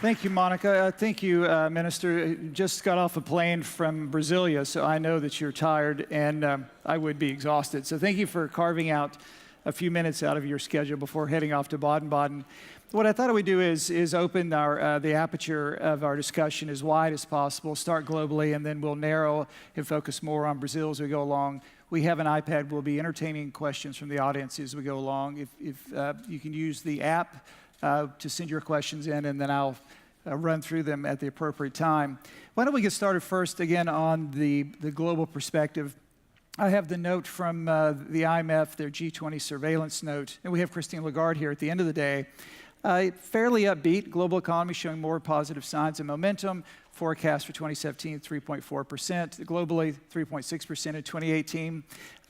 Thank you, Monica. Thank you, Minister. Just got off a plane from Brasilia, so I know that you're tired, and I would be exhausted. So thank you for carving out a few minutes out of your schedule before heading off to Baden-Baden. What I thought we'd do is open the aperture of our discussion as wide as possible, start globally, and then we'll narrow and focus more on Brazil as we go along. We have an iPad. We'll be entertaining questions from the audience as we go along. If you can use the app to send your questions in, and then I'll run through them at the appropriate time. Why don't we get started first, again, on the global perspective. I have the note from the IMF, their G20 surveillance note, and we have Christine Lagarde here at the end of the day. Fairly upbeat, global economy showing more positive signs of momentum. Forecast for 2017, 3.4%. Globally, 3.6% in 2018.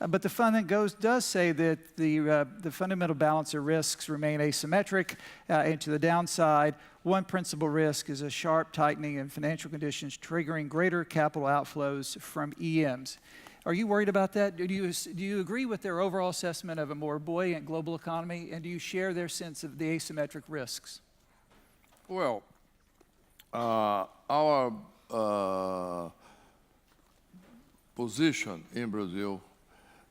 But the fund that does say that the fundamental balance of risks remain asymmetric and to the downside. One principal risk is a sharp tightening in financial conditions triggering greater capital outflows from EMs. Are you worried about that? Do you agree with their overall assessment of a more buoyant global economy, and do you share their sense of the asymmetric risks? Well, our position in Brazil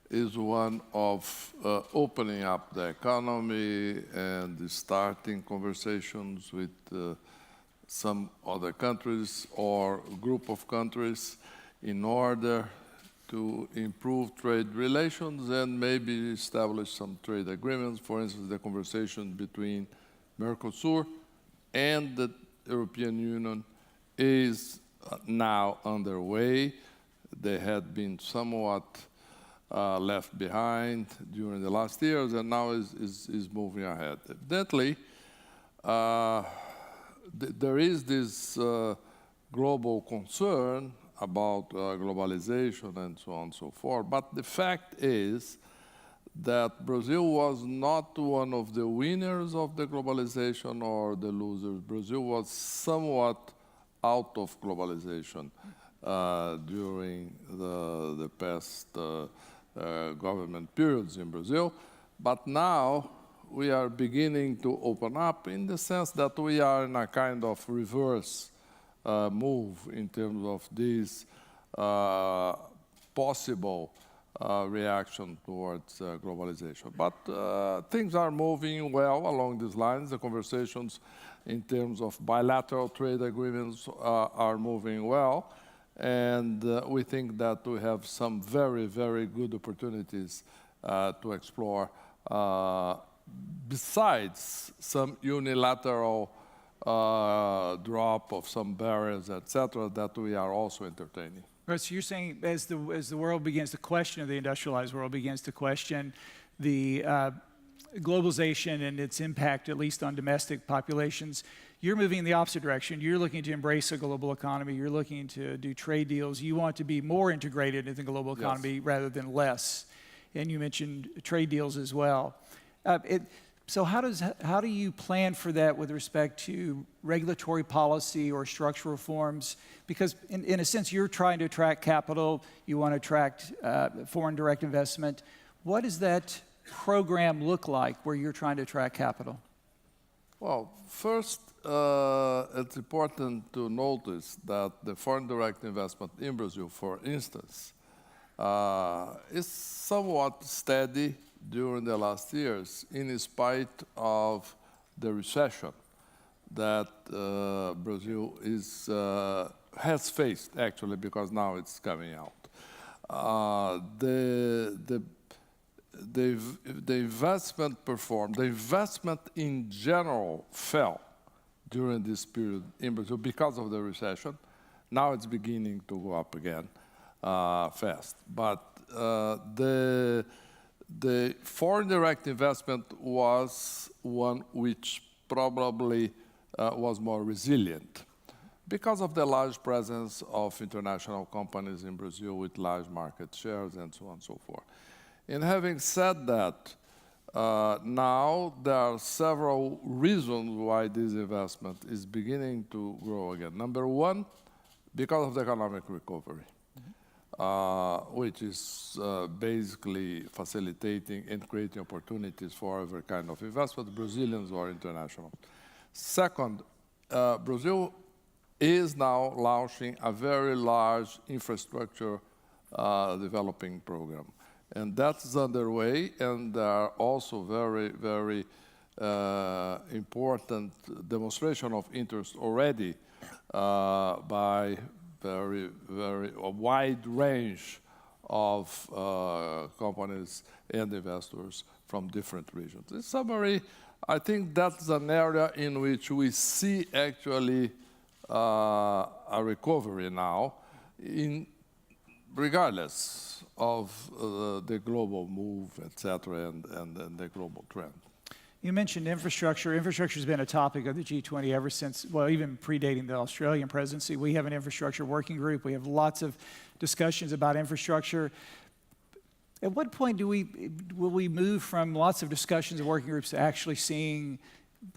is one of opening up the economy and starting conversations with some other countries or group of countries in order to improve trade relations and maybe establish some trade agreements. For instance, the conversation between Mercosur and the European Union is now underway. They had been somewhat left behind during the last years and now is moving ahead. Evidently, there is this global concern about globalization and so on and so forth. But the fact is that Brazil was not one of the winners of the globalization or the losers. Brazil was somewhat out of globalization during the past government periods in Brazil. But now we are beginning to open up in the sense that we are in a kind of reverse move in terms of this possible reaction towards globalization. But things are moving well along these lines. The conversations in terms of bilateral trade agreements are moving well. And we think that we have some very, very good opportunities to explore besides some unilateral drop of some barriers, etc., that we are also entertaining. Right, so you're saying as the world begins to question, the industrialized world begins to question the globalization and its impact, at least on domestic populations, you're moving in the opposite direction. You're looking to embrace a global economy. You're looking to do trade deals. You want to be more integrated in the global economy rather than less. And you mentioned trade deals as well. So how do you plan for that with respect to regulatory policy or structural reforms? Because in a sense, you're trying to attract capital. You want to attract foreign direct investment. What does that program look like where you're trying to attract capital? Well, first, it's important to notice that the foreign direct investment in Brazil, for instance, is somewhat steady during the last years, in spite of the recession that Brazil has faced, actually, because now it's coming out. The investment in general fell during this period in Brazil because of the recession. Now it's beginning to go up again fast. But the foreign direct investment was one which probably was more resilient because of the large presence of international companies in Brazil with large market shares and so on and so forth. And having said that, now there are several reasons why this investment is beginning to grow again. Number one, because of the economic recovery. Which is basically facilitating and creating opportunities for every kind of investment, Brazilians or international. Second, Brazil is now launching a very large infrastructure developing program. And that's underway, and there are also very, very important demonstration of interest already by a wide range of companies and investors from different regions. In summary, I think that's an area in which we see actually a recovery now, regardless of the global move, et cetera, and the global trend. You mentioned infrastructure. Infrastructure has been a topic of the G20 ever since, well, even predating the Australian presidency. We have an infrastructure working group. We have lots of discussions about infrastructure. At what point will we move from lots of discussions and working groups to actually seeing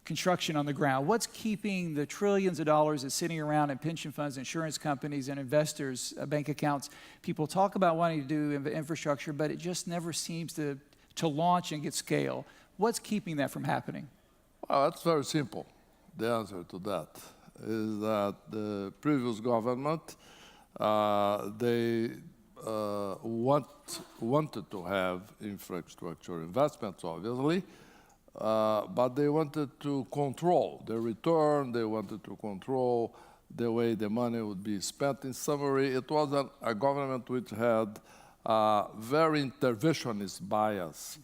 construction on the ground? What's keeping the trillions of dollars that's sitting around in pension funds, insurance companies, and investors' bank accounts? People talk about wanting to do infrastructure, but it just never seems to launch and get scale. What's keeping that from happening? Well, that's very simple. The answer to that is that the previous government, they wanted to have infrastructure investments, obviously, but they wanted to control the return, they wanted to control the way the money would be spent. In summary, it was a government which had a very interventionist bias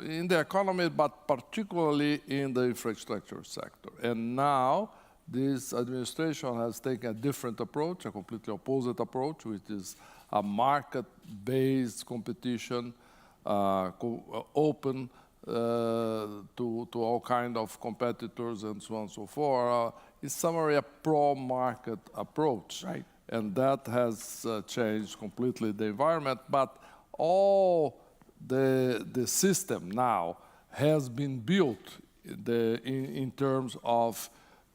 in the economy, but particularly in the infrastructure sector. And now, this administration has taken a different approach, a completely opposite approach, which is a market-based competition, open to all kinds of competitors and so on and so forth. In summary, a pro-market approach. Right. And that has changed completely the environment, but all the system now has been built in terms of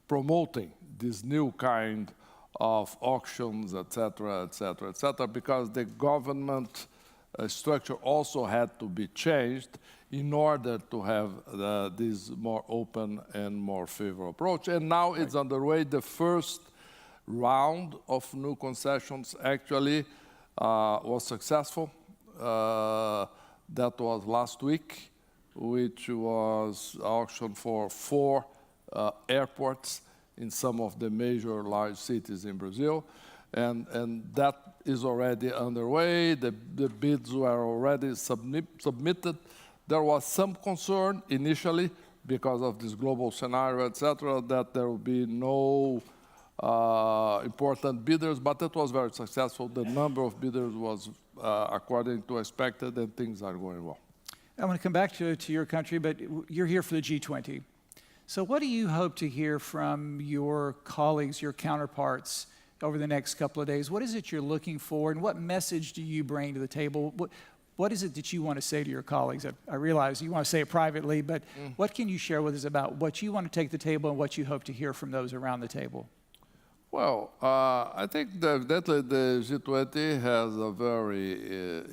promoting this new kind of auctions, et cetera, et cetera, et cetera, because the government structure also had to be changed in order to have this more open and more favorable approach. And now it's underway. The first round of new concessions actually was successful. That was last week, which was auction for 4 airports in some of the major large cities in Brazil. And that is already underway. The bids were already submitted. There was some concern initially because of this global scenario, et cetera, that there will be no important bidders, but it was very successful. The number of bidders was according to expected, and things are going well. I want to come back to your country, but you're here for the G20. So what do you hope to hear from your colleagues, your counterparts, over the next couple of days? What is it you're looking for, and what message do you bring to the table? What is it that you want to say to your colleagues? I realize you want to say it privately, but what can you share with us about what you want to take to the table and what you hope to hear from those around the table? Well, I think that the G20 has a very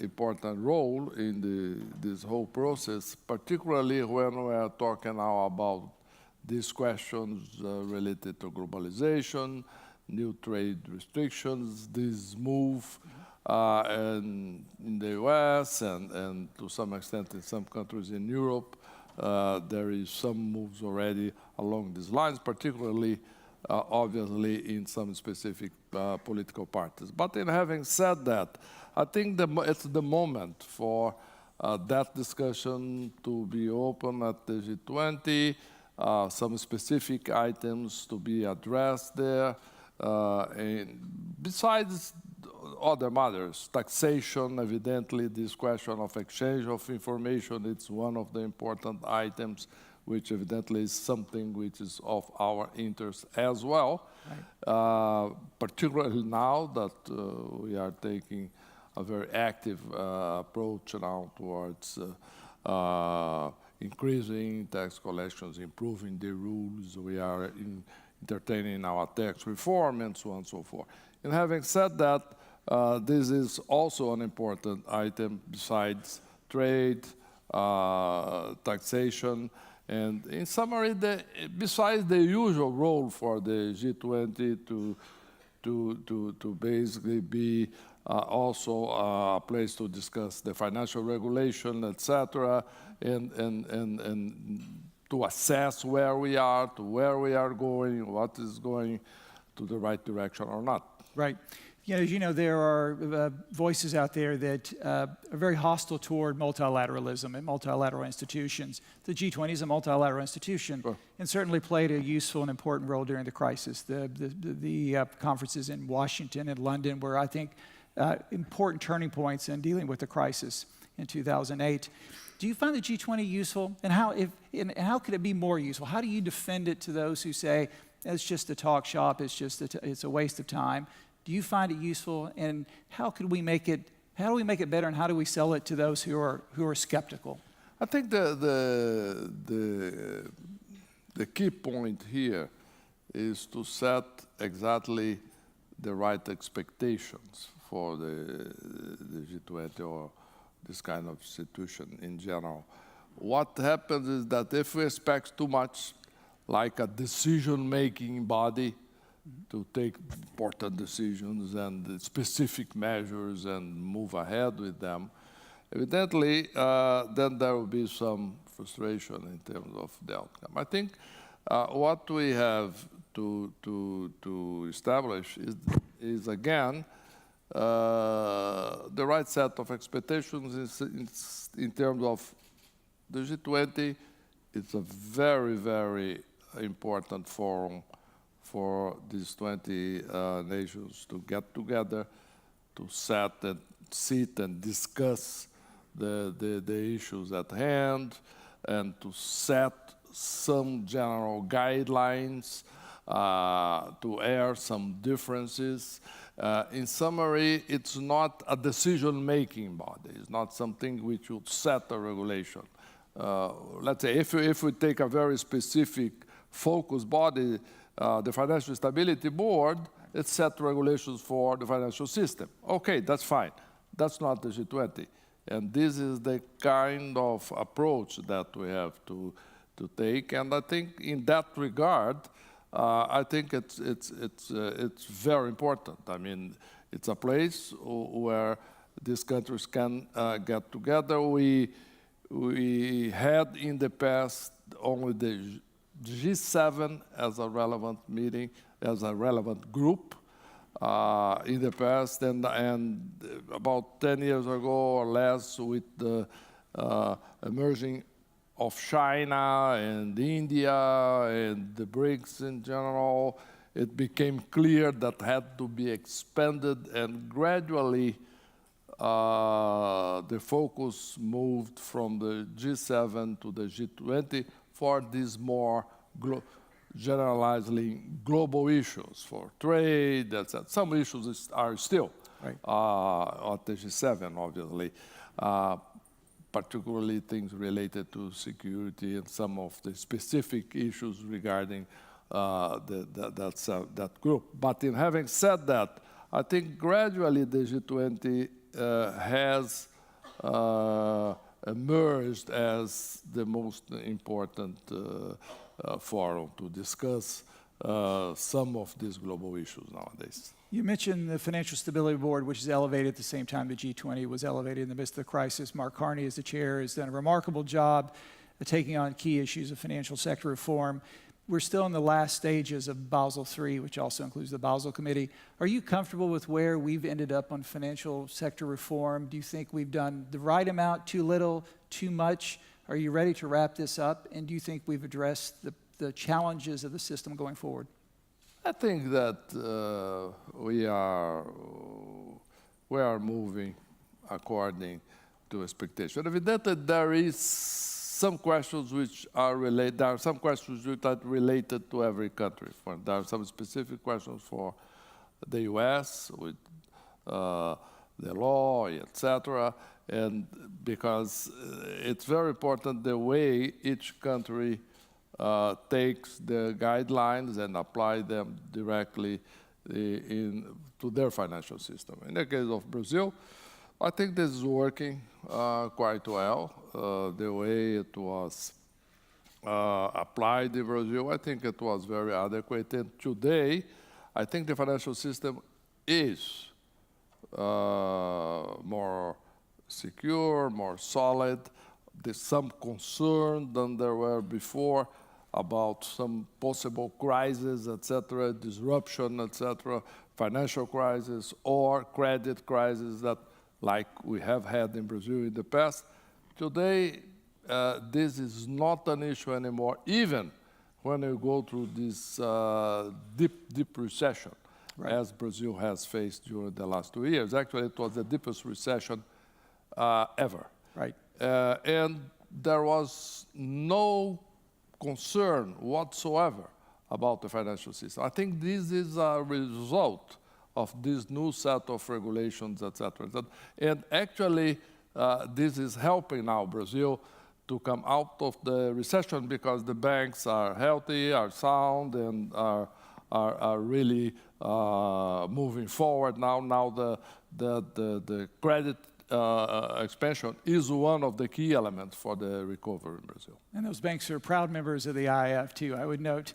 important role in this whole process, particularly when we are talking now about these questions related to globalization, new trade restrictions, this move in the US and to some extent in some countries in Europe. There is some moves already along these lines, particularly obviously in some specific political parties. But in having said that, I think it's the moment for that discussion to be open at the G20, some specific items to be addressed there. And besides other matters, taxation, evidently this question of exchange of information, it's one of the important items, which evidently is something which is of our interest as well, right. Particularly now that we are taking a very active approach now towards increasing tax collections, improving the rules. We are entertaining our tax reform and so on and so forth. And having said that, this is also an important item besides trade, taxation, And in summary, besides the usual role for the G20 to basically be also a place to discuss the financial regulation, et cetera, and to assess where we are, to where we are going, what is going to the right direction or not. Right. You know, as you know, there are voices out there that are very hostile toward multilateralism and multilateral institutions. The G20 is a multilateral institution, Sure. and certainly played a useful and important role during the crisis. The conferences in Washington and London were, I think, important turning points in dealing with the crisis in 2008. Do you find the G20 useful, and how could it be more useful? How do you defend it to those who say it's just a talk shop, it's a waste of time? Do you find it useful, and how do we make it better, and how do we sell it to those who are skeptical? I think the key point here is to set exactly the right expectations for the G20 or this kind of institution in general. What happens is that if we expect too much, like a decision-making body to take important decisions and specific measures and move ahead with them, evidently, then there will be some frustration in terms of the outcome. I think what we have to establish is again, the right set of expectations in terms of the G20. It's a very, very important forum for these 20 nations to get together, to sit and discuss the issues at hand, and to set some general guidelines, to air some differences. In summary, it's not a decision-making body. It's not something which will set a regulation. Let's say if we take a very specific focus body, the Financial Stability Board, it set regulations for the financial system. Okay, that's fine. That's not the G20. And this is the kind of approach that we have to take. And I think in that regard, I think it's very important. I mean, it's a place where these countries can get together. We had in the past only the G7 as a relevant meeting, as a relevant group in the past, and about 10 years ago or less, with the emerging of China and India and the BRICS in general, it became clear that had to be expanded, and gradually the focus moved from the G7 to the G20 for these more generalizing global issues for trade, etc. Some issues are still right. At the G7, obviously, particularly things related to security and some of the specific issues regarding that group. But in having said that, I think gradually the G20 has emerged as the most important forum to discuss some of these global issues nowadays. You mentioned the Financial Stability Board, which is elevated at the same time the G20 was elevated in the midst of the crisis. Mark Carney, as the chair, has done a remarkable job of taking on key issues of financial sector reform. We're still in the last stages of Basel III, which also includes the Basel Committee. Are you comfortable with where we've ended up on financial sector reform? Do you think we've done the right amount, too little, too much? Are you ready to wrap this up? And do you think we've addressed the challenges of the system going forward? I think that we are moving according to expectation. Evidently, there is some questions which are related. There are some questions which are related to every country. There are some specific questions for the U.S. with the law, etc. And because it's very important the way each country takes the guidelines and apply them directly to their financial system. In the case of Brazil, I think this is working quite well. The way it was applied in Brazil, I think it was very adequate. And today, I think the financial system is more secure, more solid. There's some concern than there were before about some possible crisis, etc., disruption, etc., financial crisis or credit crisis that, like we have had in Brazil in the past. Today, this is not an issue anymore, even when we go through this deep recession, right, as Brazil has faced during the last 2 years. Actually, it was the deepest recession ever. Right. And there was no concern whatsoever about the financial system. I think this is a result of this new set of regulations, etc. And actually, this is helping now Brazil to come out of the recession because the banks are healthy, are sound, and are really moving forward now. Now the credit expansion is one of the key elements for the recovery in Brazil. And those banks are proud members of the IF too, I would note.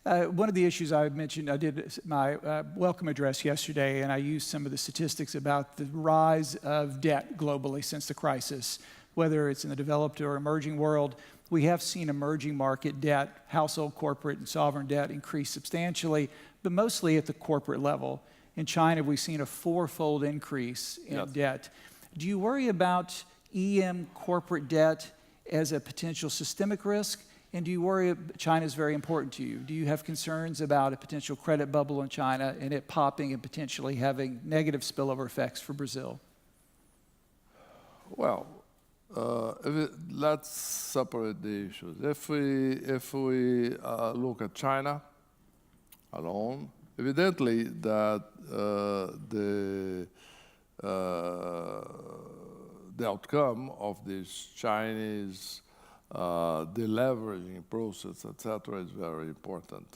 One of the issues I mentioned, I did my welcome address yesterday, and I used some of the statistics about the rise of debt globally since the crisis, whether it's in the developed or emerging world. We have seen emerging market debt, household, corporate, and sovereign debt increase substantially, but mostly at the corporate level. In China, we've seen a 4-fold increase in debt. Do you worry about EM corporate debt as a potential systemic risk? And do you worry, China is very important to you, do you have concerns about a potential credit bubble in China and it popping and potentially having negative spillover effects for Brazil? Well, let's separate the issues. If we look at China alone, evidently that the outcome of this Chinese deleveraging process, etc., is very important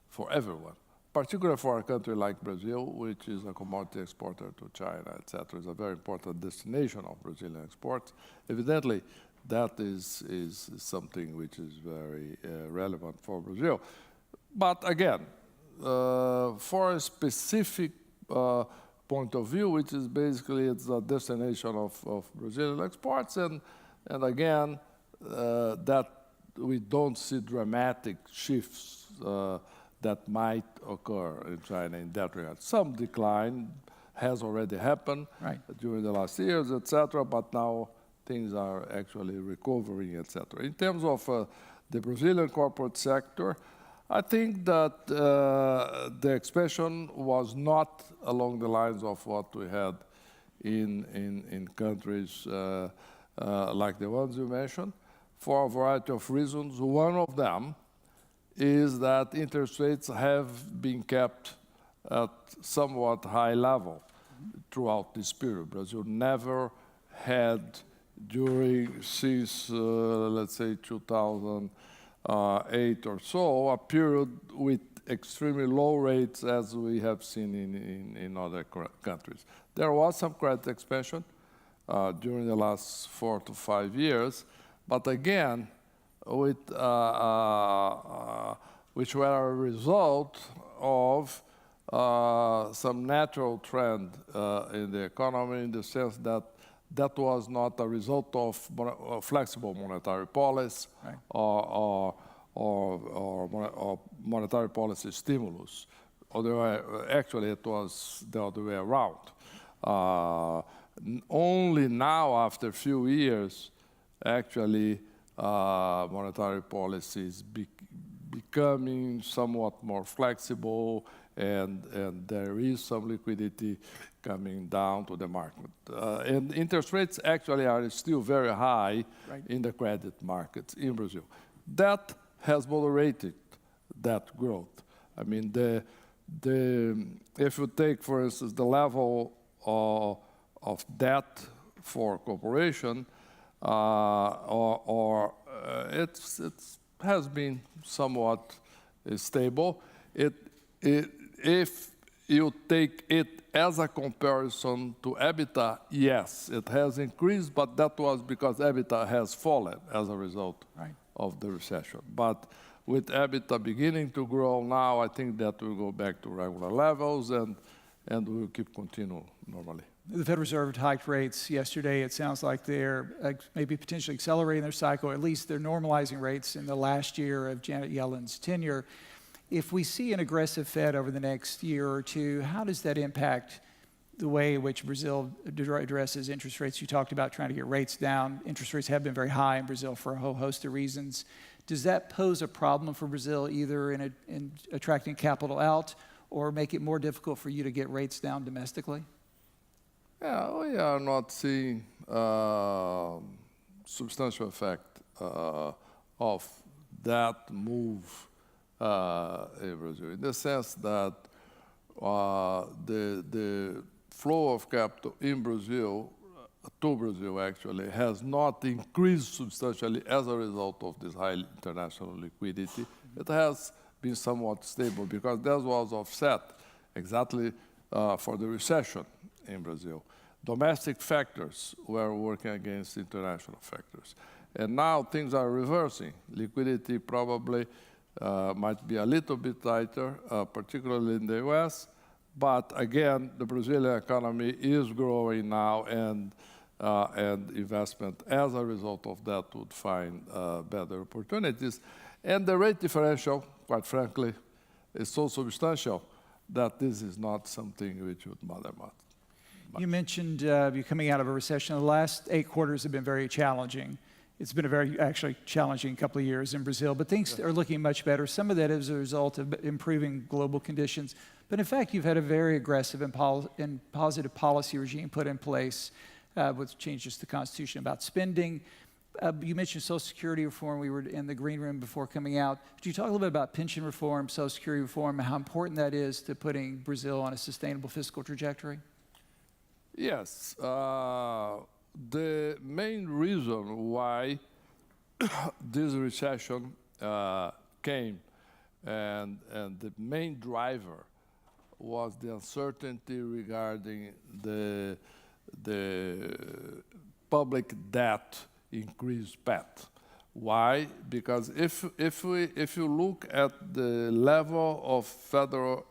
for everyone, particularly for a country like Brazil, which is a commodity exporter to China, etc. It's a very important destination of Brazilian exports. Evidently, that is something which is very relevant for Brazil. But again, for a specific point of view, which is basically it's a destination of Brazilian exports, and again, that we don't see dramatic shifts that might occur in China in that regard. Some decline has already happened during the last years, etc., but now things are actually recovering, etc. In terms of the Brazilian corporate sector, I think that the expansion was not along the lines of what we had in countries like the ones you mentioned, for a variety of reasons. One of them is that interest rates have been kept at somewhat high level throughout this period. Brazil never had since let's say 2008 or so, a period with extremely low rates as we have seen in other countries. There was some credit expansion during the last 4 to 5 years, but again, which were a result of some natural trend in the economy, in the sense that that was not a result of flexible monetary policy or monetary policy stimulus. Actually, it was the other way around. Only now, after a few years, actually, monetary policy is becoming somewhat more flexible, and there is some liquidity coming down to the market. And interest rates actually are still very high in the credit markets in Brazil. That has moderated that growth. I mean, if you take, for instance, the level of debt for corporation, it has been somewhat stable. If you take it as a comparison to EBITDA, yes, it has increased, but that was because EBITDA has fallen as a result of the recession. But with EBITDA beginning to grow now, I think that will go back to regular levels and will keep continuing normally. The Federal Reserve hiked rates yesterday. It sounds like they're maybe potentially accelerating their cycle, or at least they're normalizing rates in the last year of Janet Yellen's tenure. If we see an aggressive Fed over the next year or two, how does that impact the way in which Brazil addresses interest rates? You talked about trying to get rates down. Interest rates have been very high in Brazil for a whole host of reasons. Does that pose a problem for Brazil, either in attracting capital out or make it more difficult for you to get rates down domestically? Yeah, we are not seeing substantial effect of that move in Brazil, in the sense that the flow of capital in Brazil, to Brazil actually, has not increased substantially as a result of this high international liquidity. It has been somewhat stable because that was offset exactly for the recession in Brazil. Domestic factors were working against international factors. And now things are reversing. Liquidity probably might be a little bit tighter, particularly in the US. But again, the Brazilian economy is growing now, and investment as a result of that would find better opportunities. And the rate differential, quite frankly, is so substantial that this is not something which would matter much. You mentioned you're coming out of a recession. The last 8 quarters have been very challenging. It's been a very, actually, challenging couple of years in Brazil, but things are looking much better. Some of that is a result of improving global conditions. But in fact, you've had a very aggressive and positive policy regime put in place with changes to the Constitution about spending. You mentioned Social Security reform. We were in the green room before coming out. Could you talk a little bit about pension reform, Social Security reform, and how important that is to putting Brazil on a sustainable fiscal trajectory? Yes. The main reason why this recession came and the main driver was the uncertainty regarding the public debt increase path. Why? Because if you look at the level of federal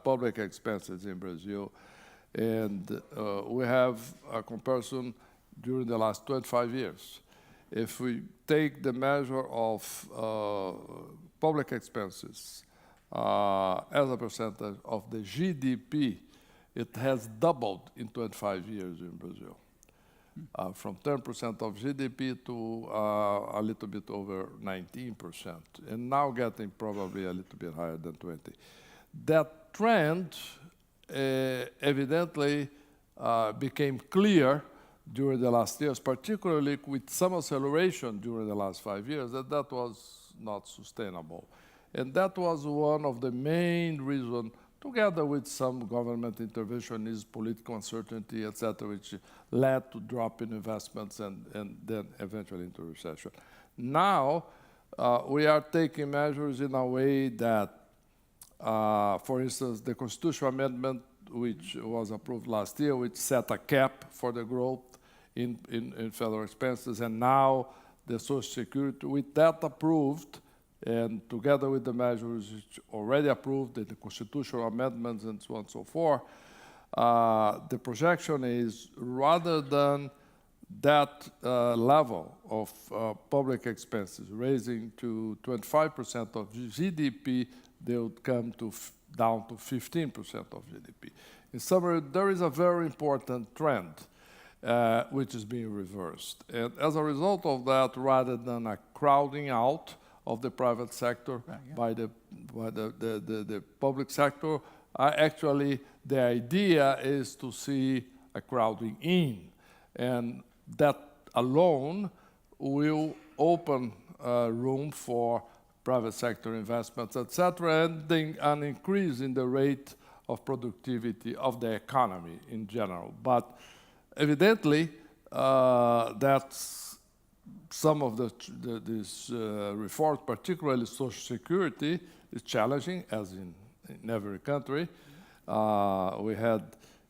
public expenses in Brazil, and we have a comparison during the last 25 years. If we take the measure of public expenses as a percentage of the GDP, it has doubled in 25 years in Brazil, from 10% of GDP to a little bit over 19%, and now getting probably a little bit higher than 20. That trend evidently became clear during the last years, particularly with some acceleration during the last 5 years, that was not sustainable. And that was one of the main reasons, together with some government intervention, is political uncertainty, et cetera, which led to drop in investments and then eventually into recession. Now, we are taking measures in a way that, for instance, the constitutional amendment, which was approved last year, which set a cap for the growth in federal expenses, and now the Social Security, with that approved, and together with the measures which already approved, the constitutional amendments and so on and so forth, the projection is rather than that level of public expenses raising to 25% of GDP, they would come to down to 15% of GDP. In summary, there is a very important trend which is being reversed. And as a result of that, rather than a crowding out of the private sector by the public sector, actually the idea is to see a crowding in. And that alone will open room for private sector investments, et cetera, and an increase in the rate of productivity of the economy in general. But evidently, that's some of these reforms, particularly Social Security, is challenging, as in every country. We had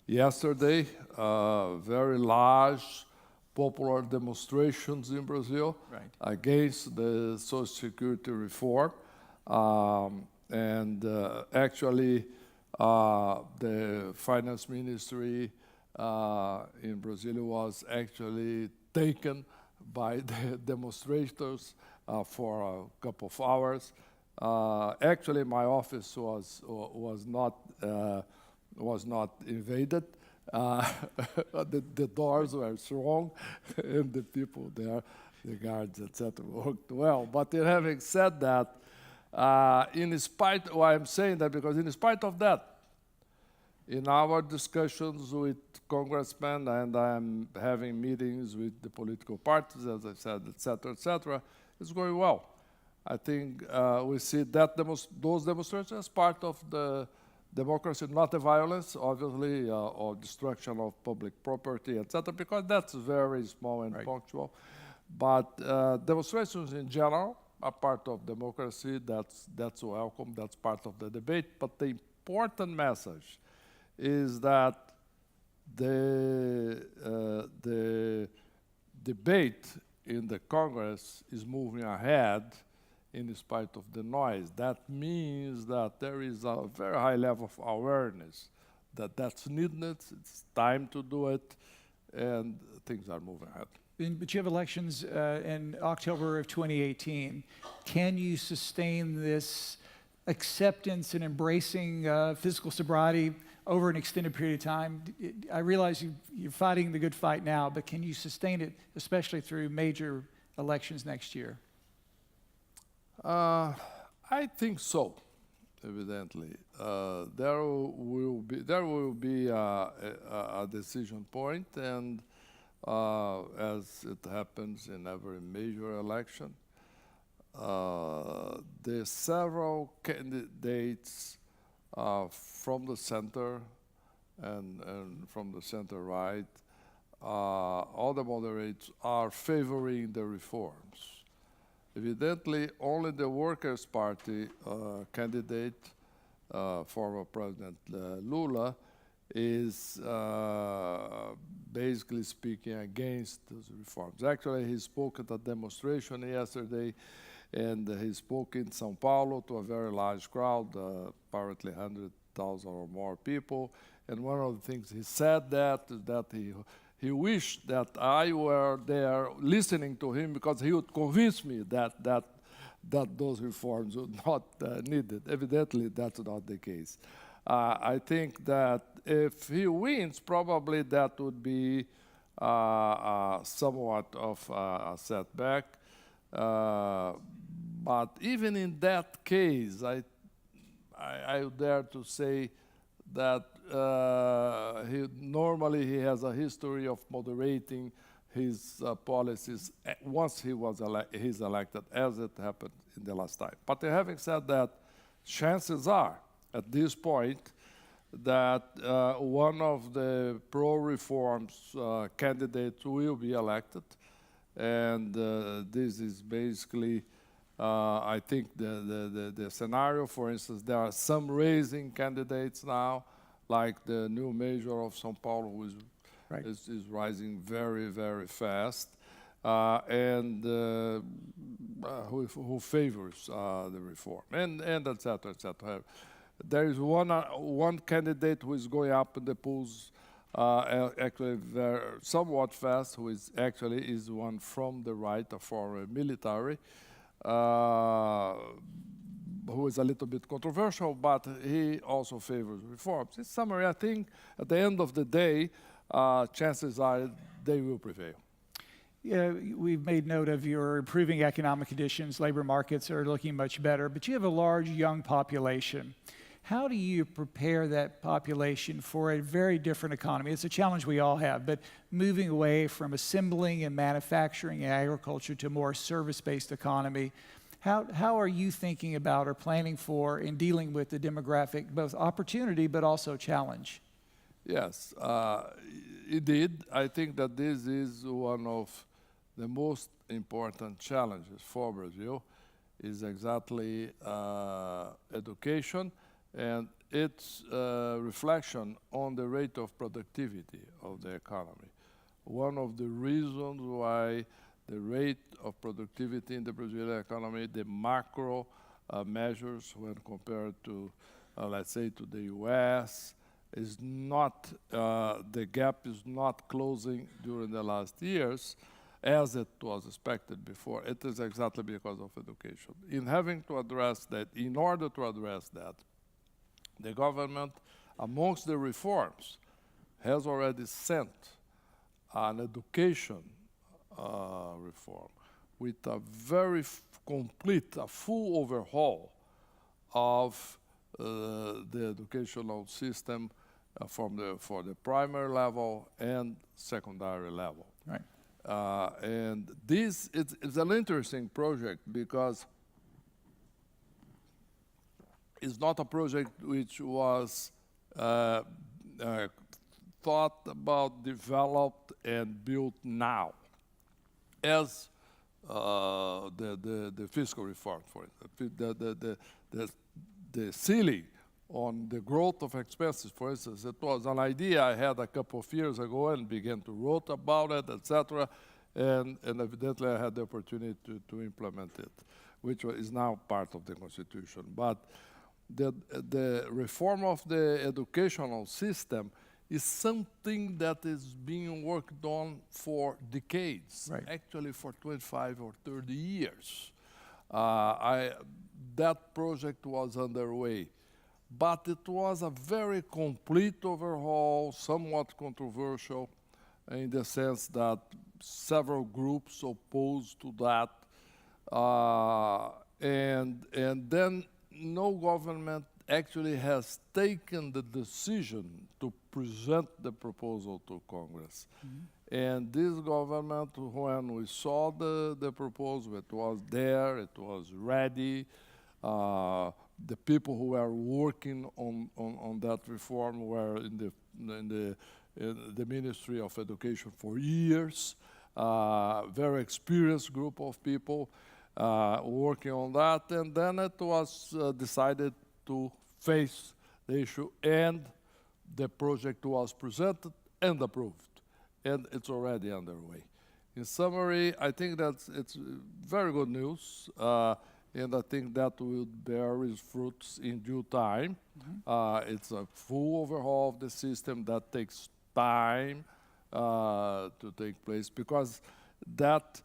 yesterday very large popular demonstrations in Brazil against the Social Security reform. Actually, the finance ministry in Brazil was actually taken by the demonstrators for a couple of hours. Actually, my office was not invaded. The doors were strong, and the people there, the guards, etc., worked well. But in having said that, in spite, why I'm saying that, because in spite of that, in our discussions with congressmen, and I'm having meetings with the political parties, as I said, etc., it's going well. I think we see that those demonstrations as part of the democracy, not the violence, obviously, or destruction of public property, etc., because that's very small and punctual. But demonstrations in general are part of democracy. That's welcome. That's part of the debate. But the important message is that the debate in the Congress is moving ahead in spite of the noise. That means that there is a very high level of awareness that that's needed, it's time to do it, and things are moving ahead. But you have elections in October of 2018. Can you sustain this acceptance and embracing physical sobriety over an extended period of time? I realize you're fighting the good fight now, but can you sustain it, especially through major elections next year? I think so, evidently. There will be a decision point, and as it happens in every major election, the several candidates from the center and from the center right, all the moderates are favoring the reforms. Evidently, only the Workers' Party candidate, former President Lula, is basically speaking against those reforms. Actually, he spoke at a demonstration yesterday, and he spoke in São Paulo to a very large crowd, apparently 100,000 or more people. And one of the things he said that he wished that I were there listening to him, because he would convince me that those reforms were not needed. Evidently, that's not the case. I think that if he wins, probably that would be somewhat of a setback. But even in that case, I would dare to say that normally he has a history of moderating his policies once he's elected, as it happened in the last time. But having said that, chances are, at this point, that one of the pro-reforms candidates will be elected. And this is basically, I think, the scenario. For instance, there are some raising candidates now, like the new mayor of São Paulo, who is rising very, very fast, and who favors the reform, and et cetera, et cetera. There is one candidate who is going up in the polls actually somewhat fast, who is one from the right, a former military, who is a little bit controversial, but he also favors reforms. In summary, I think at the end of the day, chances are they will prevail. Yeah, we've made note of your improving economic conditions. Labor markets are looking much better, but you have a large young population. How do you prepare that population for a very different economy? It's a challenge we all have, but moving away from assembling and manufacturing and agriculture to a more service-based economy, how are you thinking about or planning for in dealing with the demographic, both opportunity but also challenge? Yes, indeed. I think that this is one of the most important challenges for Brazil, is exactly education. And its reflection on the rate of productivity of the economy. One of the reasons why the rate of productivity in the Brazilian economy, the macro measures when compared to, let's say, to the US, is not, the gap is not closing during the last years as it was expected before. It is exactly because of education. In having to address that, in order to address that, the government, amongst the reforms, has already sent an education reform with a very complete, a full overhaul of the educational system for the primary level and secondary level. Right. And this it's an interesting project because it's not a project which was thought about, developed, and built now, as the fiscal reform, for it. The ceiling on the growth of expenses, for instance, it was an idea I had a couple of years ago and began to write about it, etc. And evidently I had the opportunity to implement it, which is now part of the Constitution. But the reform of the educational system is something that is being worked on for decades, Right. actually for 25 or 30 years. That project was underway, but it was a very complete overhaul, somewhat controversial in the sense that several groups opposed to that, and then no government actually has taken the decision to present the proposal to Congress. Mm-hmm. And this government, when we saw the proposal, it was there, it was ready. The people who were working on that reform were in the Ministry of Education for years, very experienced group of people working on that, and then it was decided to face the issue, and the project was presented and approved, and it's already underway. In summary, I think that it's very good news, and I think that will bear its fruits in due time. Mm-hmm. It's a full overhaul of the system that takes time to take place, because that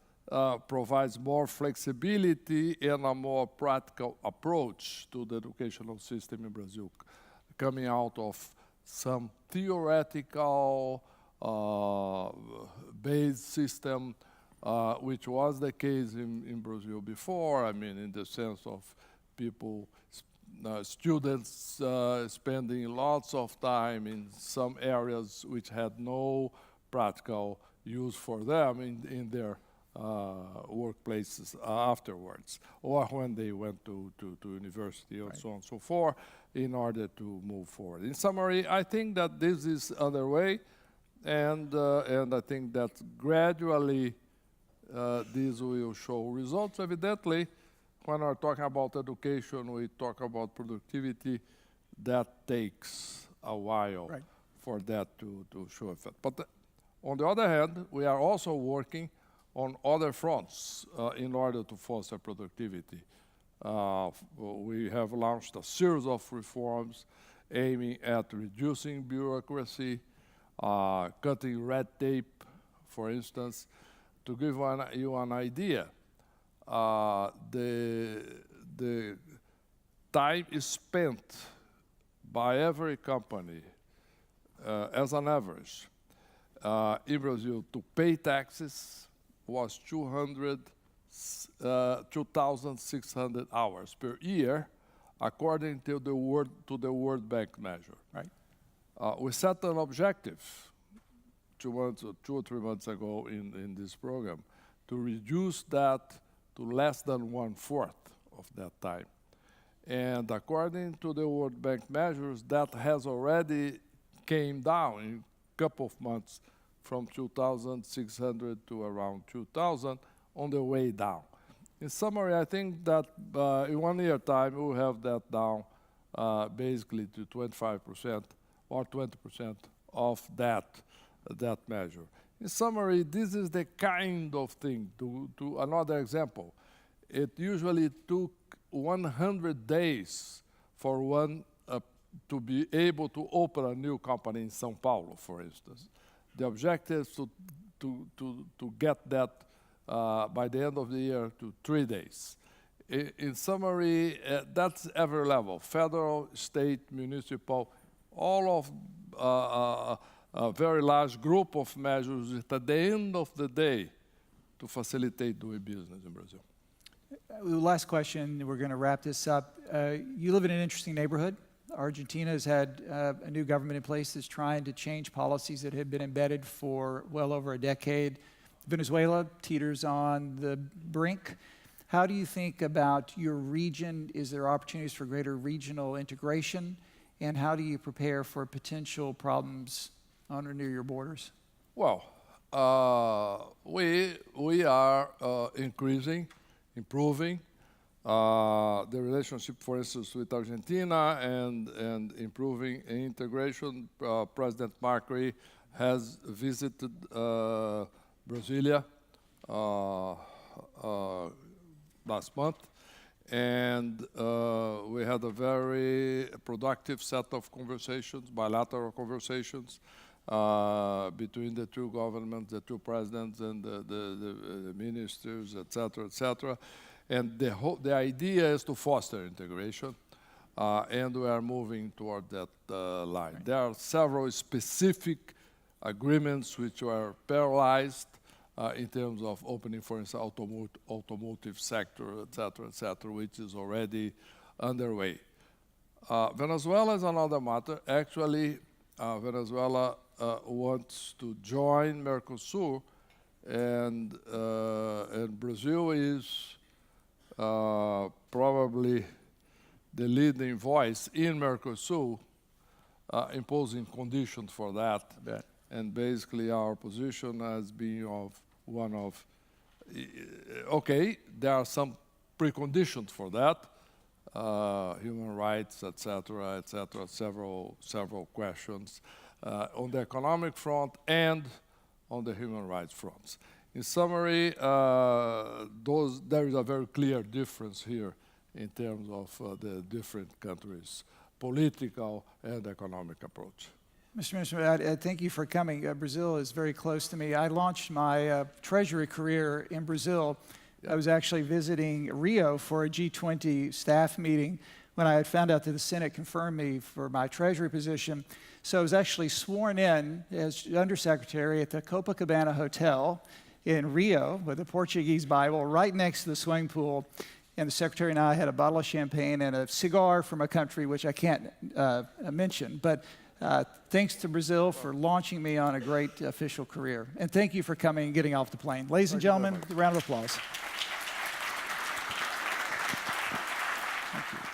provides more flexibility and a more practical approach to the educational system in Brazil, coming out of some theoretical based system, which was the case in Brazil before. I mean, in the sense of people, students spending lots of time in some areas which had no practical use for them in their workplaces afterwards, or when they went to university and so on and so forth, in order to move forward. In summary, I think that this is underway, and I think that gradually this will show results. Evidently, when we're talking about education, we talk about productivity. That takes a while for that to show effect. But on the other hand, we are also working on other fronts in order to foster productivity. We have launched a series of reforms aiming at reducing bureaucracy, cutting red tape, for instance. To give you an idea, the time is spent by every company, as an average, in Brazil to pay taxes was 2,600 hours per year, according to the World Bank measure. Right. We set an objective 2 or 3 months ago in this program to reduce that to less than 1/4 of that time. And according to the World Bank measures, that has already came down in a couple of months from 2,600 to around 2,000 on the way down. In summary, I think that in 1 year time, we'll have that down basically to 25% or 20% of that measure. In summary, this is the kind of thing. To another example, it usually took 100 days for one to be able to open a new company in São Paulo, for instance. The objective is to get that by the end of the year to 3 days. In summary, that's every level, federal, state, municipal, all of a very large group of measures at the end of the day to facilitate doing business in Brazil. Last question, we're going to wrap this up. You live in an interesting neighborhood. Argentina has had a new government in place that's trying to change policies that have been embedded for well over a decade. Venezuela teeters on the brink. How do you think about your region? Is there opportunities for greater regional integration? And how do you prepare for potential problems on or near your borders? Well, we are improving the relationship, for instance, with Argentina and improving integration. President Macri has visited Brasilia last month, and we had a very productive set of conversations, bilateral conversations, between the two governments, the two presidents, and the ministers, et cetera. And the idea is to foster integration, and we are moving toward that line. There are several specific agreements which were paralyzed in terms of opening, for instance, automotive sector, et cetera, which is already underway. Venezuela is another matter. Actually, Venezuela wants to join Mercosur, and Brazil is probably the leading voice in Mercosur, imposing conditions for that. And basically our position has been okay, there are some preconditions for that, human rights, et cetera, several questions on the economic front and on the human rights fronts. In summary, there is a very clear difference here in terms of the different countries' political and economic approach. Mr. Minister, I thank you for coming. Brazil is very close to me. I launched my Treasury career in Brazil. I was actually visiting Rio for a G20 staff meeting when I had found out that the Senate confirmed me for my Treasury position. So I was actually sworn in as Undersecretary at the Copacabana Hotel in Rio with a Portuguese Bible right next to the swimming pool. And the Secretary and I had a bottle of champagne and a cigar from a country which I can't mention. But thanks to Brazil for launching me on a great official career. And thank you for coming and getting off the plane. Ladies and gentlemen, a round of applause. Thank you.